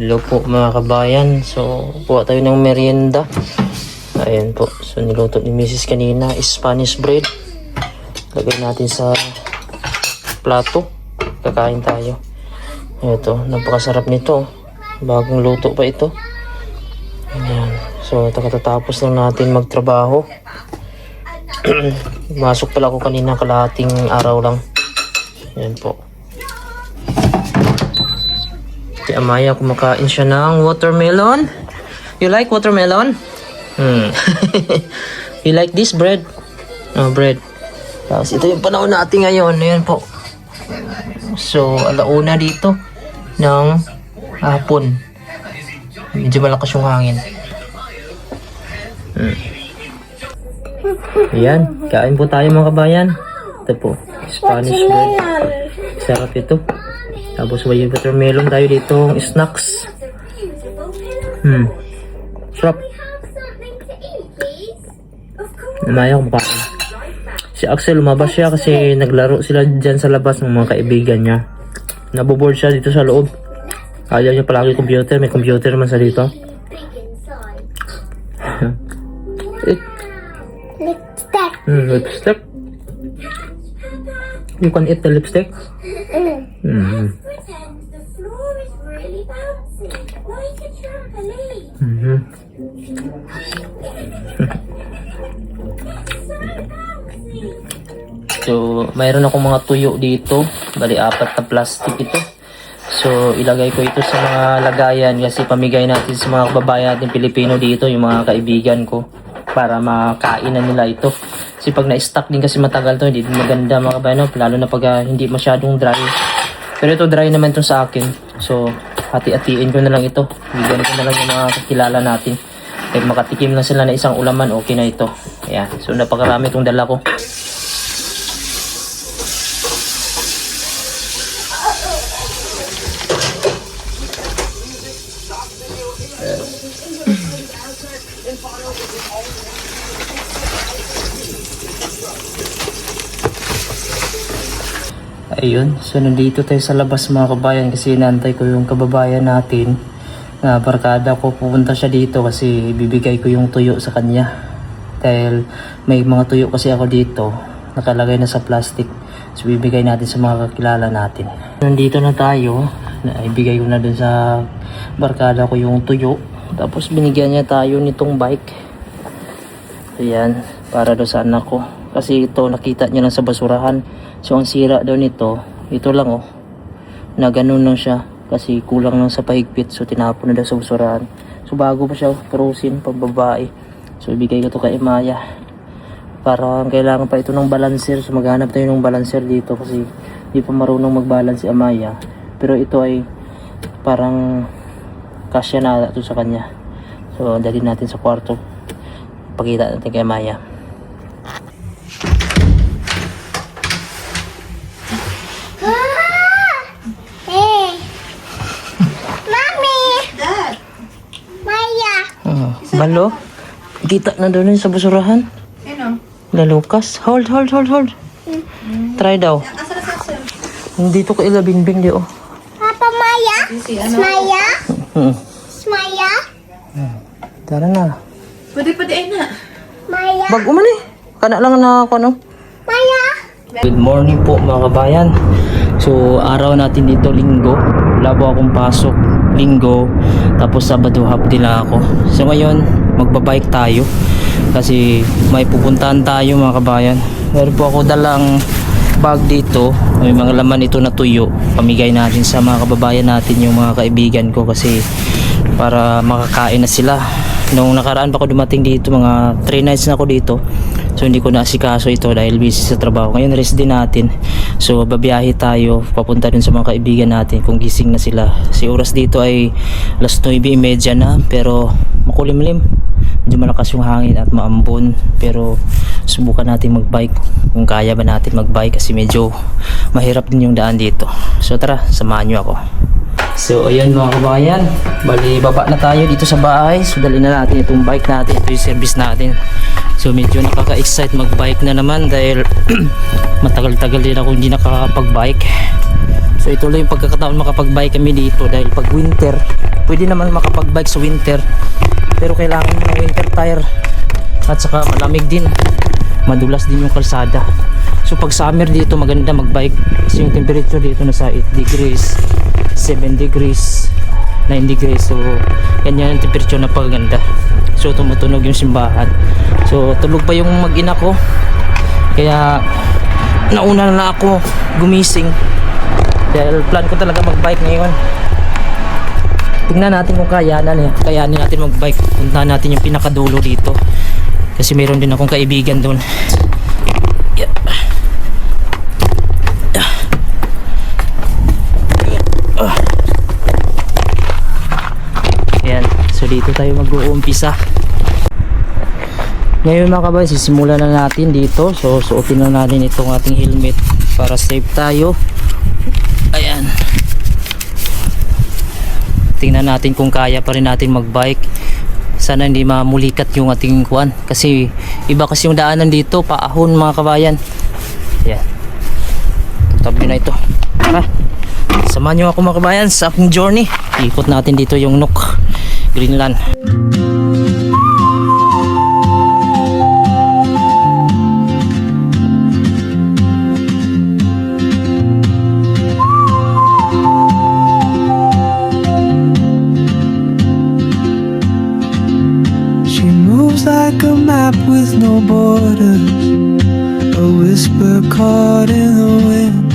Hello po mga kabayan. So, kuha tayo ng merienda. Ayan po. So, niluto ni Mrs. kanina is Spanish bread. Lagay natin sa plato. Kakain tayo. Ito, napakasarap nito. Bagong luto pa ito. Ayan. So, katatapos lang natin magtrabaho. Masok pala ako kanina kalahating araw lang. Ayan po. Si Amaya kumakain siya ng watermelon. You like watermelon? You like this bread? Oh, bread. Tapos ito yung panahon natin ngayon. Ayan po. So, alauna dito ng hapon. Medyo malakas yung hangin. Ayan. Kain po tayo mga kabayan. Ito po. Spanish bread. Sarap ito. Tapos may watermelon tayo dito, snacks. Sarap. Namaya kumakain. Si Axel lumabas siya kasi naglaro sila dyan sa labas ng mga kaibigan niya. Naboboard siya dito sa loob. Ayaw niya palagi computer. May computer naman sa dito. Lipstick. Lipstick. You can eat the lipstick? So, mayroon akong mga tuyo dito. Bali, 4 na plastic ito. So, ilagay ko ito sa mga lagayan kasi pamigay natin sa mga kababayan natin Pilipino dito, yung mga kaibigan ko, para makainan nila ito. Kasi pag na-stock din kasi matagal to, hindi din maganda mga kabayan, lalo na pag hindi masyadong dry. Pero ito dry naman to sa akin. So, hati-hatiin ko na lang ito. Bigyan ko na lang yung mga kakilala natin. Kahit makatikim lang sila na isang ulaman, okay na ito. Ayan. So, napakarami itong dala ko. Ayun, so nandito tayo sa labas mga kabayan kasi inaantay ko yung kababayan natin na barkada ko. Pupunta siya dito kasi bibigay ko yung tuyo sa kanya dahil may mga tuyo kasi ako dito nakalagay na sa plastic, so bibigay natin sa mga kakilala natin. Nandito na tayo, ibigay ko na dun sa barkada ko yung tuyo, tapos binigyan niya tayo nitong bike. Ayan, para do sa anak ko kasi ito nakita niya lang sa basurahan. So ang sira daw nito, ito lang oh, na ganun lang siya kasi kulang lang sa pahigpit, so tinapon na daw sa basurahan. So bago pa siya, frozen, pagbabae. So ibigay ko to kay Maya para kailangan pa ito ng balancer. So maghanap tayo ng balancer dito kasi hindi pa marunong magbalance si Amaya. Pero ito ay parang kasya na ito sa kanya. So dali natin sa kwarto, pakita natin kay Maya. Balo, kita na doon sa basurahan. Ano? Na Lucas. Hold. Try daw. Dito ko ilabinbing di oh. Papa Maya? Smaya? Smaya? Tara na. Pwede ay na. Maya? Bago man eh. Kana lang na ako no. Maya? Good morning po mga kabayan. So araw natin dito linggo. Wala po akong pasok linggo. Tapos Sabado half day lang ako. So ngayon magbabike tayo. Kasi may pupuntahan tayo mga kabayan. Meron po ako dalang bag dito. May mga laman ito na tuyo. Pamigay natin sa mga kababayan natin, yung mga kaibigan ko. Kasi para makakain na sila. Nung nakaraan pa ako dumating dito, mga 3 nights na ako dito. So hindi ko naasikaso ito dahil busy sa trabaho. Ngayon rest din natin. So babiyahe tayo papunta dun sa mga kaibigan natin kung gising na sila. Si oras dito ay alas 9:30 na, pero makulimlim. Medyo malakas yung hangin at maambon, pero subukan natin magbike kung kaya ba natin magbike kasi medyo mahirap din yung daan dito. So tara, samahan nyo ako. So ayan mga kabayan, bali baba na tayo dito sa bahay. So dali na natin itong bike natin, ito yung service natin. So medyo nakaka-excite magbike na naman dahil matagal-tagal din ako hindi nakakapag-bike. So ito lang yung pagkakataon makapag-bike kami dito dahil pag winter, pwede naman makapag-bike sa winter. Pero kailangan mo ng winter tire at saka malamig din. Madulas din yung kalsada. So pag summer dito maganda mag-bike kasi yung temperature dito nasa 8 degrees, 7 degrees, 9 degrees. So ganyan ang temperature na paganda. So tumutunog yung simbahan. So tulog pa yung mag-ina ko. Kaya nauna na ako gumising. Dahil plan ko talaga mag-bike ngayon. Tingnan natin kung kayanin natin mag-bike. Puntahan natin yung pinakadulo dito. Kasi meron din akong kaibigan doon. Yeah. Ayan. So dito tayo mag-uumpisa. Ngayon mga kabayan, sisimulan na natin dito. So suotin na natin itong ating helmet para safe tayo. Ayan. Tingnan natin kung kaya pa rin natin mag-bike. Sana hindi mamulikat yung ating kuwan. Kasi iba kasi yung daanan dito, paahon mga kabayan. Ayan. Tabi na ito. Tara. Samahan nyo ako mga kabayan sa aking journey. Ikot natin dito yung Nook, Greenland. Like a map with no borders, a whisper caught in the wind.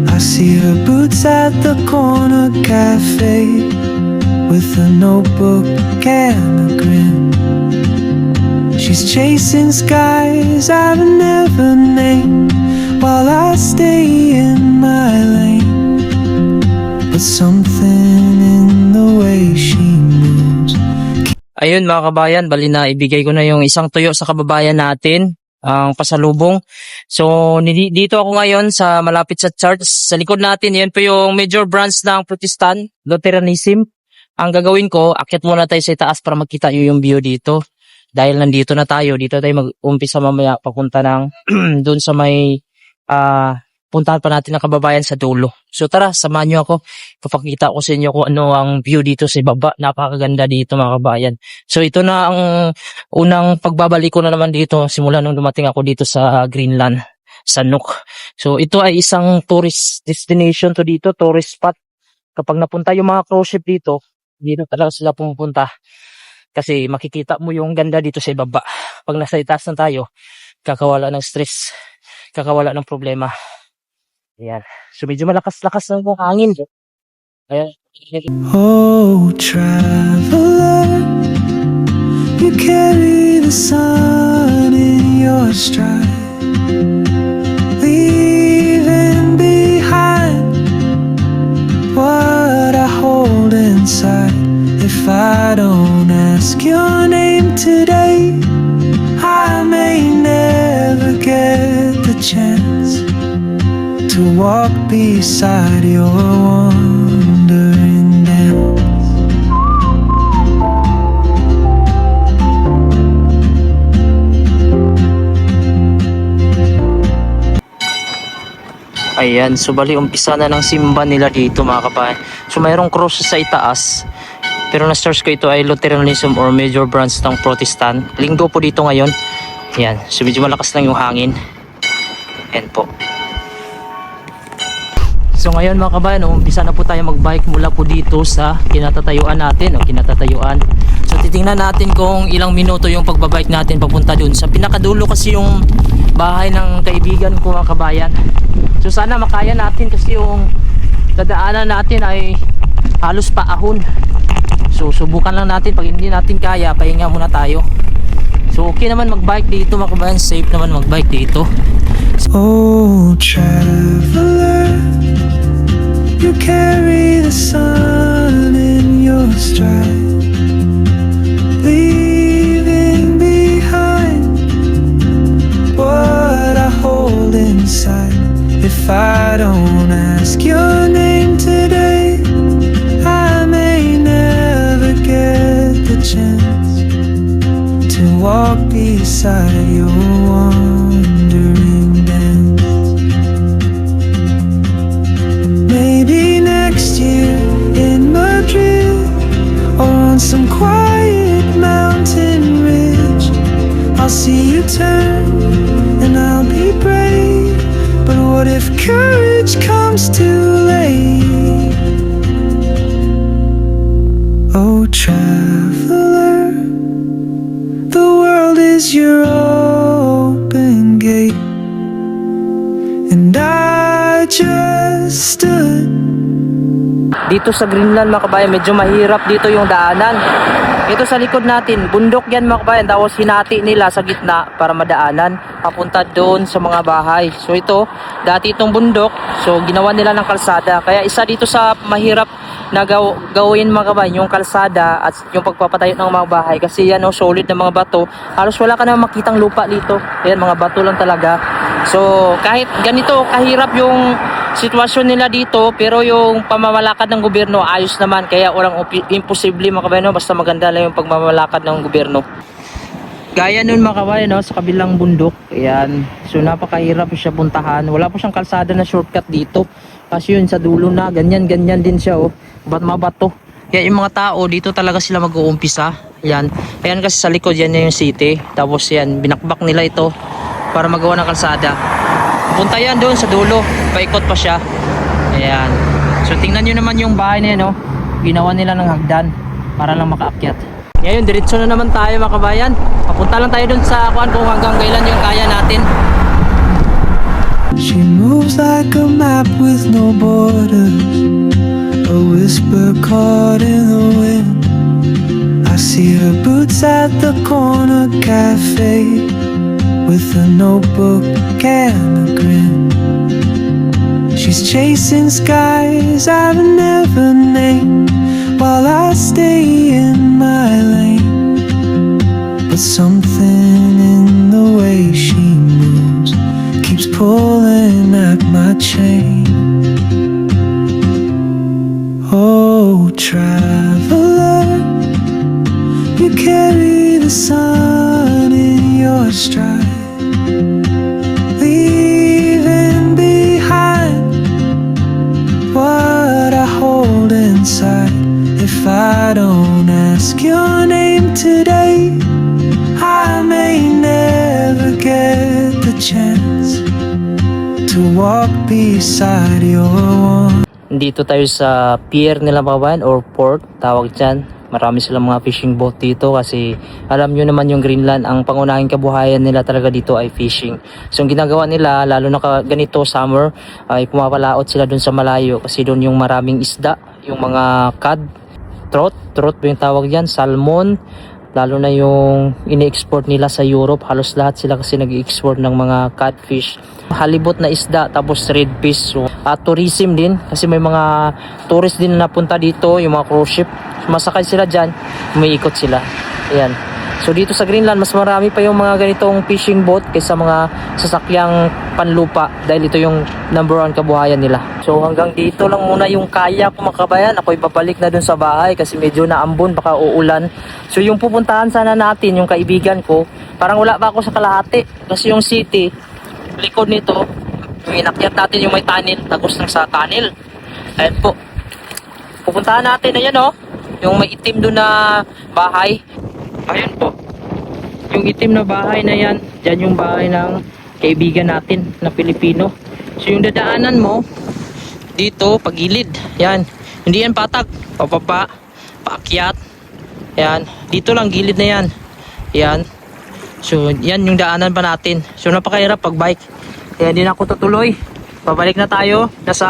I see her boots at the corner cafe with a notebook and a grin. She's chasing skies I've never named while I stay in my lane. But something in the way she moves. Ayun mga kabayan, bali na ibigay ko na yung isang tuyo sa kababayan natin, ang pasalubong. So dito ako ngayon sa malapit sa church. Sa likod natin, yan po yung major branch ng Protestant, Lutheranism. Ang gagawin ko, akyat muna tayo sa itaas para makita nyo yung view dito. Dahil nandito na tayo, dito tayo mag-umpisa mamaya papunta ng dun sa may puntahan pa natin ang kababayan sa dulo. So tara, samahan nyo ako. Papakita ko sa inyo kung ano ang view dito sa baba. Napakaganda dito mga kababayan. So ito na ang unang pagbabalik ko na naman dito simula nung dumating ako dito sa Greenland, sa Nook. So ito ay isang tourist destination to dito, tourist spot. Kapag napunta yung mga cruise ship dito, dito talaga sila pumupunta. Kasi makikita mo yung ganda dito sa baba. Pag nasa itaas na tayo, kakawala ng stress, kakawala ng problema. Ayan. So medyo malakas-lakas ng hangin. Ayan. Oh, traveler, you carry the sun in your stride, leaving behind what I hold inside. If I don't ask your name today, I may never get the chance to walk beside your wandering dance. Ayan, so bali umpisa na ng simba nila dito mga kabayan. So mayroong cross sa itaas. Pero na-search ko ito ay Lutheranism or major branch ng Protestant. Linggo po dito ngayon. Ayan, so medyo malakas lang yung hangin. Ayan po. So ngayon mga kabayan, umpisa na po tayo mag-bike mula po dito sa kinatatayuan natin o kinatatayuan. So titingnan natin kung ilang minuto yung pagbabike natin papunta dun. Sa pinakadulo kasi yung bahay ng kaibigan ko mga kabayan. So sana makaya natin kasi yung dadaanan natin ay halos paahon. So subukan lang natin, pag hindi natin kaya, pahinga muna tayo. So okay naman mag-bike dito mga kabayan, safe naman mag-bike dito. Oh, traveler, you carry the sun in your stride, leaving behind what I hold inside. If I don't ask your name today, I may never get the chance to walk beside your wandering dance. I'll see you turn and I'll be brave. But what if courage comes too late? Oh, traveler, the world is your open gate, and I just stood. Dito sa Greenland mga kabayan, medyo mahirap dito yung daanan. Ito sa likod natin, bundok yan mga kabayan, tapos hinati nila sa gitna para madaanan papunta doon sa mga bahay. So ito, dati itong bundok, so ginawa nila ng kalsada. Kaya isa dito sa mahirap na gawin mga kabayan, yung kalsada at yung pagpapatayo ng mga bahay. Kasi yan solid na mga bato, halos wala ka na makitang lupa dito. Yan, mga bato lang talaga. So kahit ganito kahirap yung sitwasyon nila dito, pero yung pamamalakad ng gobyerno ayos naman, kaya walang imposible mga kabayan, basta maganda lang yung pagmamalakad ng gobyerno. Gaya nun mga kabayan, sa kabilang bundok, ayan, so napakahirap siya puntahan, wala po siyang kalsada na shortcut dito, kasi yun sa dulo na ganyan din siya, mabato. Kaya yung mga tao dito talaga sila mag-uumpisa. Ayan kasi sa likod yan yung city, tapos yan binakbak nila ito para magawa ng kalsada. Punta yan doon sa dulo, paikot pa siya. Ayan. So tingnan nyo naman yung bahay na yan, ginawa nila ng hagdan para lang makaakyat. Ngayon, diretso na naman tayo mga kabayan. Papunta lang tayo doon sa kung hanggang kailan yung kaya natin. She moves like a map with no borders, a whisper caught in the wind. I see her boots at the corner cafe, with a notebook and a grin. She's chasing skies I've never named, while I stay in my lane. But something in the way she moves keeps pulling at my chain. Oh, traveler, you carry the sun in your stride, leaving behind what I hold inside. If I don't ask your name today, I may never get the chance to walk beside your one. Dito tayo sa pier nila mga kabayan, or port tawag dyan. Marami silang mga fishing boat dito kasi alam nyo naman yung Greenland, ang pangunahing kabuhayan nila talaga dito ay fishing. So yung ginagawa nila, lalo na ganito summer, ay pumapalaot sila dun sa malayo kasi dun yung maraming isda, yung mga cod, trout ba yung tawag yan, salmon, lalo na yung ini-export nila sa Europe. Halos lahat sila kasi nag-i-export ng mga codfish, halibut na isda, tapos redfish. So tourism din kasi may mga tourist din na napunta dito, yung mga cruise ship, sumasakay sila dyan, umiikot sila. Ayan. So dito sa Greenland, mas marami pa yung mga ganitong fishing boat kaysa mga sasakyang panlupa, dahil ito yung number 1 kabuhayan nila. So hanggang dito lang muna yung kaya ko mga kabayan. Ako'y babalik na dun sa bahay kasi medyo naambon, baka uulan. So yung pupuntahan sana natin, yung kaibigan ko, parang wala pa ako sa kalahati kasi yung city, likod nito, yung inakyat natin yung may tunnel, tagos lang sa tunnel. Ayan po, pupuntahan natin, ayan yung may itim doon na bahay. Ayun po, yung itim na bahay na yan, dyan yung bahay ng kaibigan natin na Pilipino. So yung dadaanan mo dito, pagilid, yan, hindi yan patag, papapa, paakyat, yan, dito lang, gilid na yan, yan. So yan yung daanan pa natin. So napakahirap pag bike, kaya hindi na ako tutuloy, babalik na tayo. Nasa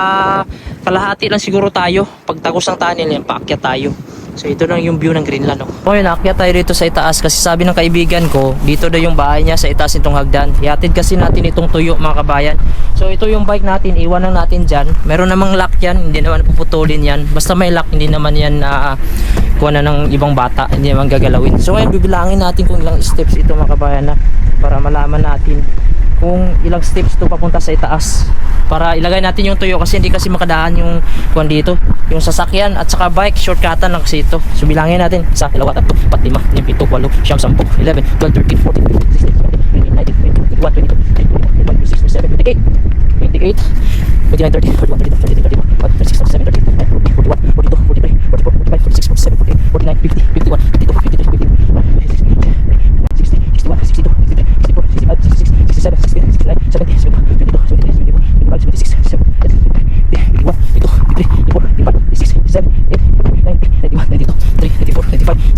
kalahati lang siguro tayo, pagtagos ng tunnel yan, paakyat tayo. So ito lang yung view ng Greenland. Okay, naakyat tayo dito sa itaas kasi sabi ng kaibigan ko, dito daw yung bahay niya sa itaas nitong hagdan. Ihatid kasi natin itong tuyo mga kabayan. So ito yung bike natin, iwan lang natin dyan. Meron namang lock yan, hindi naman puputulin yan. Basta may lock, hindi naman yan kuha na ng ibang bata, hindi naman gagalawin. So ngayon bibilangin natin kung ilang steps ito mga kabayan na, para malaman natin kung ilang steps to papunta sa itaas, para ilagay natin yung tuyo kasi hindi kasi makadaan yung kuwan dito, yung sasakyan at saka bike, shortcutan lang kasi ito. So bilangin natin, 1, 2, 3, 4, 5, 6, 7, 8, 9, 10, 11, 12, 13, 14, 15, 16, 17, 18, 19, 20, 21, 22, 23, 24, 25, 26, 27, 28, 29, 30, 31, 32, 33, 34, 35, 36, 37, 38, 41, 42, 43, 44, 45, 46, 47, 48, 49, 50, 51, 52, 53, 54, 55, 56, 61, 62,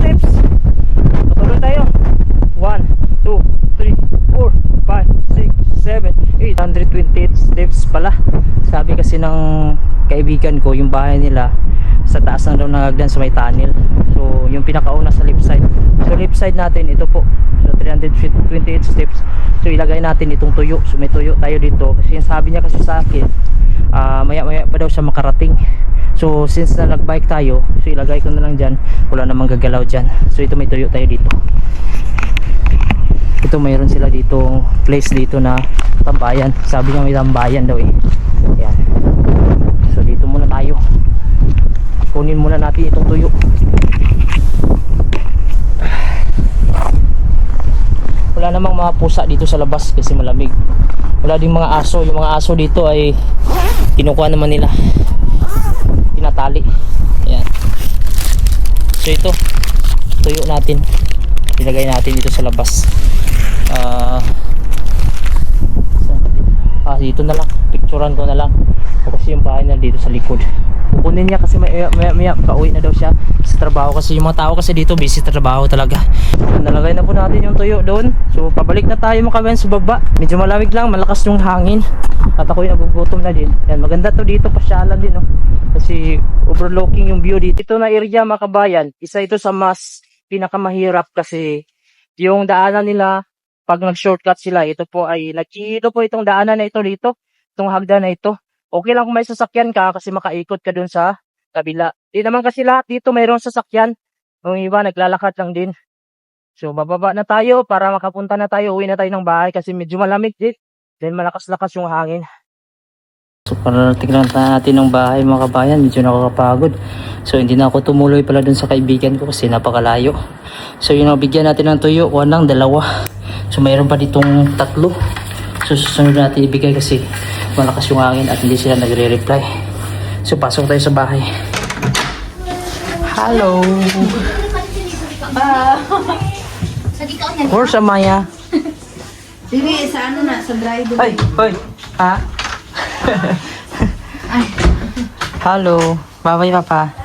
steps. Patuloy tayo. 1, 2, 3, 4, 5, 6, 7, 828 steps pala. Sabi kasi ng kaibigan ko, yung bahay nila sa taas ng daw ng hagdan sa may tunnel. So yung pinakauna sa left side. So left side natin ito po. So 328 steps. So ilagay natin itong tuyo. So may tuyo tayo dito kasi yung sabi niya kasi sa akin, maya maya pa daw siya makarating. So since na nagbike tayo, so ilagay ko na lang dyan, wala namang gagalaw dyan. So ito may tuyo tayo dito. Ito mayroon sila dito place dito na tambayan. Sabi niya may tambayan daw eh. Ayan. So dito muna tayo. Kunin muna natin itong tuyo. Wala namang mga pusa dito sa labas kasi malamig. Wala ding mga aso. Yung mga aso dito ay kinukuha naman nila, tinatali. Ayan. So ito tuyo natin, ilagay natin dito sa labas. Dito na lang, picturean ko na lang kasi yung bahay na dito sa likod. Kukunin niya kasi maya kauwi na daw siya sa trabaho kasi yung mga tao kasi dito busy trabaho talaga. Nalagay na po natin yung tuyo doon. So pabalik na tayo mga kabayan sa baba. Medyo malamig lang, malakas yung hangin at ako'y nagugutom na din. Yan, maganda to dito, pasyalan din, no? Kasi overlooking yung view dito. Ito na area mga kabayan, isa ito sa mas pinakamahirap kasi yung daanan nila pag nag-shortcut sila, ito po ay nakikita po itong daanan na ito dito, itong hagdan na ito. Okay lang kung may sasakyan ka kasi makaikot ka dun sa kabila. Di naman kasi lahat dito mayroong sasakyan. Yung iba naglalakad lang din. So bababa na tayo para makapunta na tayo, uwi na tayo ng bahay kasi medyo malamig din. Then malakas-lakas yung hangin. So para tignan natin ng bahay mga kabayan, medyo nakakapagod. So hindi na ako tumuloy pala dun sa kaibigan ko kasi napakalayo. So yun, bigyan natin ng tuyo, lang, 2. So mayroon pa ditong 3. So susunod natin ibigay kasi malakas yung hangin at hindi sila nagre-reply. So pasok tayo sa bahay. Hello. Where's Amaya? Dili, sa ano na, sa driver. Ay, hoy. Ha? Ay. Hello. Bye-bye, Papa.